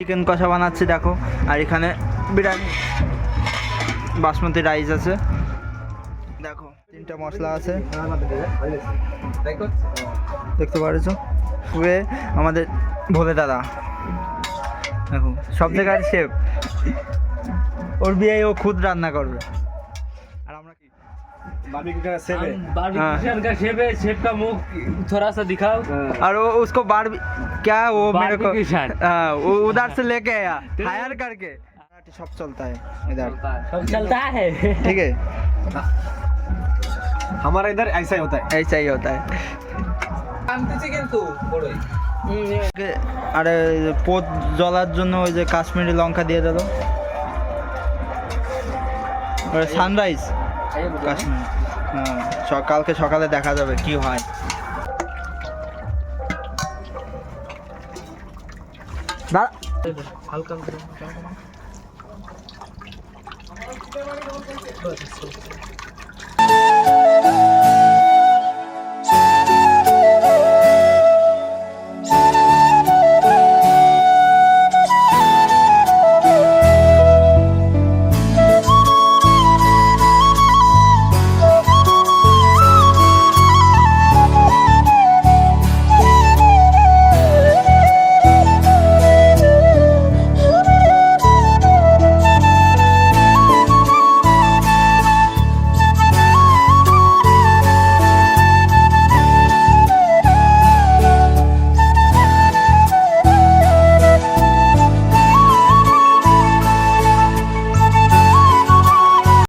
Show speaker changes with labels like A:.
A: Chicken কষা বানাচ্ছি দেখো। আর এখানে বিরিয়ানি বাসমতি রাইস আছে দেখো, 3টা মশলা আছে দেখতে পারছো। শুয়ে আমাদের ভোলে দাদা দেখো, সব জায়গায় শেফ, ওর বিয়ে ও খুদ রান্না করবে। আর আমরা কি
B: बारबेक्यू का शेफ है, शेफ का मुंह थोड़ा सा दिखाओ।
A: और वो उसको क्या वो मेरे को
B: बारबेक्यू
A: वो उधर से लेके आया हायर करके। सब चलता है इधर,
B: सब चलता है।
A: ठीक है,
C: हमारा इधर ऐसा ही होता है।
A: ऐसा ही होता है। আরে পোত জ্বলার জন্য ওই যে কাশ্মীরি লঙ্কা দিয়ে দিল। সানরাইজ কাশ্মীর, হ্যাঁ, কালকে সকালে দেখা যাবে কি হয়। হালকা